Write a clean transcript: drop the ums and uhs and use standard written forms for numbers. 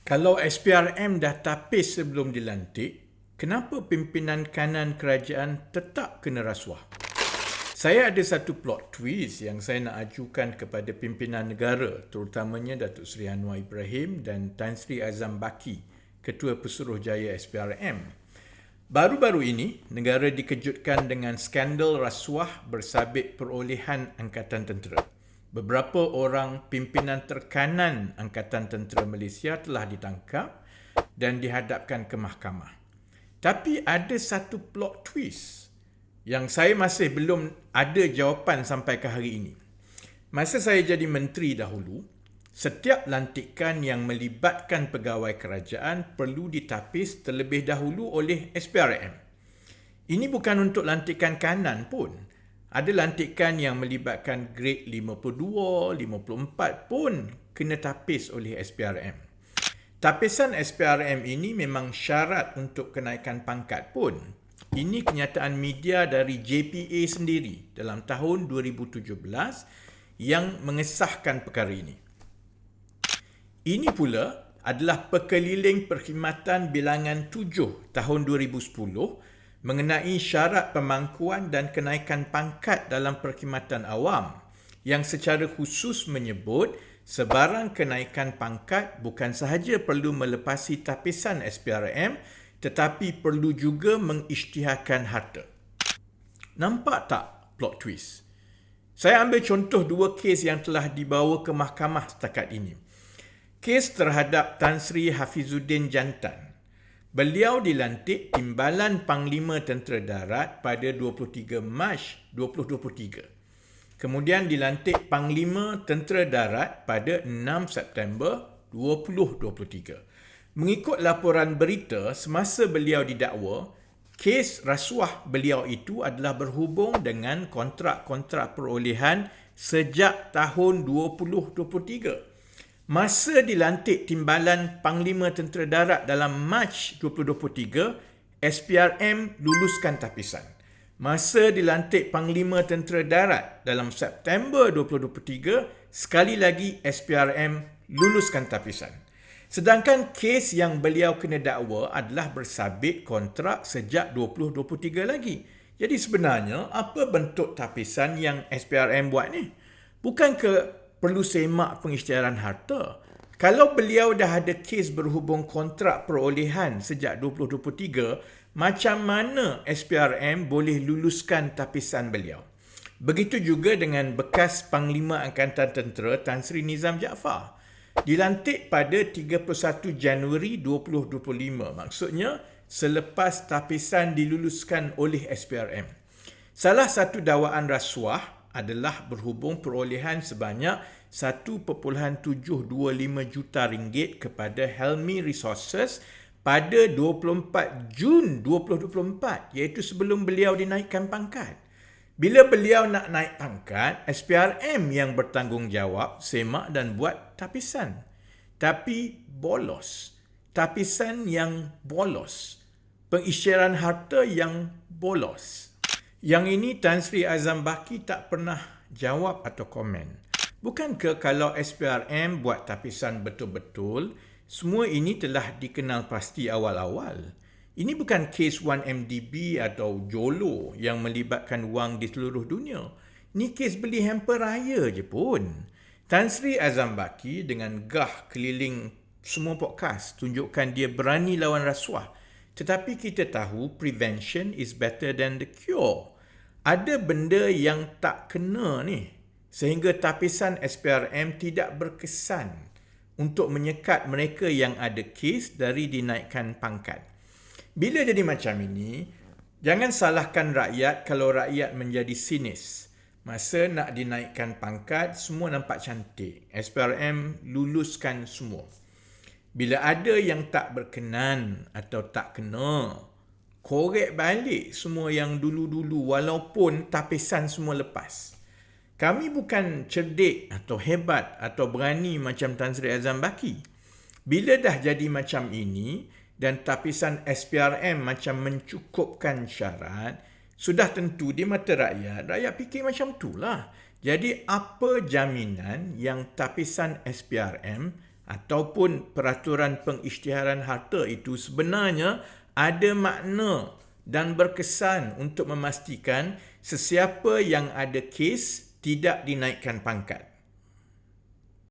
Kalau SPRM dah tapis sebelum dilantik, kenapa pimpinan kanan kerajaan tetap kena rasuah? Saya ada satu plot twist yang saya nak ajukan kepada pimpinan negara, terutamanya Datuk Seri Anwar Ibrahim dan Tan Sri Azam Baki, Ketua Pesuruhjaya SPRM. Baru-baru ini, negara dikejutkan dengan skandal rasuah bersabit perolehan Angkatan Tentera. Beberapa orang pimpinan terkanan Angkatan Tentera Malaysia telah ditangkap dan dihadapkan ke mahkamah. Tapi ada satu plot twist yang saya masih belum ada jawapan sampai ke hari ini. Masa saya jadi menteri dahulu, setiap lantikan yang melibatkan pegawai kerajaan perlu ditapis terlebih dahulu oleh SPRM. Ini bukan untuk lantikan kanan pun. Ada lantikan yang melibatkan grade 52, 54 pun kena tapis oleh SPRM. Tapisan SPRM ini memang syarat untuk kenaikan pangkat pun. Ini kenyataan media dari JPA sendiri dalam tahun 2017 yang mengesahkan perkara ini. Ini pula adalah Perkeliling Perkhidmatan Bilangan 7 tahun 2010 mengenai syarat pemangkuan dan kenaikan pangkat dalam perkhidmatan awam yang secara khusus menyebut sebarang kenaikan pangkat bukan sahaja perlu melepasi tapisan SPRM tetapi perlu juga mengisytiharkan harta. Nampak tak plot twist? Saya ambil contoh dua kes yang telah dibawa ke mahkamah setakat ini. Kes terhadap Tan Sri Hafizuddin Jantan. Beliau dilantik Timbalan Panglima Tentera Darat pada 23 Mac 2023. Kemudian dilantik Panglima Tentera Darat pada 6 September 2023. Mengikut laporan berita, semasa beliau didakwa, kes rasuah beliau itu adalah berhubung dengan kontrak-kontrak perolehan sejak tahun 2023. Masa dilantik Timbalan Panglima Tentera Darat dalam Mac 2023, SPRM luluskan tapisan. Masa dilantik Panglima Tentera Darat dalam September 2023, sekali lagi SPRM luluskan tapisan. Sedangkan kes yang beliau kena dakwa adalah bersabit kontrak sejak 2023 lagi. Jadi sebenarnya apa bentuk tapisan yang SPRM buat ni? Bukankah perlu semak pengisytiharan harta? Kalau beliau dah ada kes berhubung kontrak perolehan sejak 2023, macam mana SPRM boleh luluskan tapisan beliau? Begitu juga dengan bekas Panglima Angkatan Tentera Tan Sri Nizam Jaafar. Dilantik pada 31 Januari 2025, maksudnya selepas tapisan diluluskan oleh SPRM. Salah satu dakwaan rasuah adalah berhubung perolehan sebanyak 1.725 juta ringgit kepada Helmi Resources pada 24 Jun 2024, iaitu sebelum beliau dinaikkan pangkat. Bila beliau nak naik pangkat, SPRM yang bertanggungjawab semak dan buat tapisan. Tapi bolos. Tapisan yang bolos. Pengisytiharan harta yang bolos. Yang ini Tan Sri Azam Baki tak pernah jawab atau komen. Bukankah kalau SPRM buat tapisan betul-betul, semua ini telah dikenal pasti awal-awal? Ini bukan kes 1MDB atau Jolo yang melibatkan wang di seluruh dunia. Ini kes beli hamper raya je pun. Tan Sri Azam Baki dengan gah keliling semua podcast tunjukkan dia berani lawan rasuah. Tetapi kita tahu prevention is better than the cure. Ada benda yang tak kena ni, sehingga tapisan SPRM tidak berkesan untuk menyekat mereka yang ada kes dari dinaikkan pangkat. Bila jadi macam ini, jangan salahkan rakyat kalau rakyat menjadi sinis. Masa nak dinaikkan pangkat, semua nampak cantik. SPRM luluskan semua. Bila ada yang tak berkenan atau tak kena, korek balik semua yang dulu-dulu walaupun tapisan semua lepas. Kami bukan cerdik atau hebat atau berani macam Tan Sri Azam Baki. Bila dah jadi macam ini dan tapisan SPRM macam mencukupkan syarat, sudah tentu di mata rakyat fikir macam itulah. Jadi apa jaminan yang tapisan SPRM ataupun peraturan pengisytiharan harta itu sebenarnya ada makna dan berkesan untuk memastikan sesiapa yang ada kes tidak dinaikkan pangkat.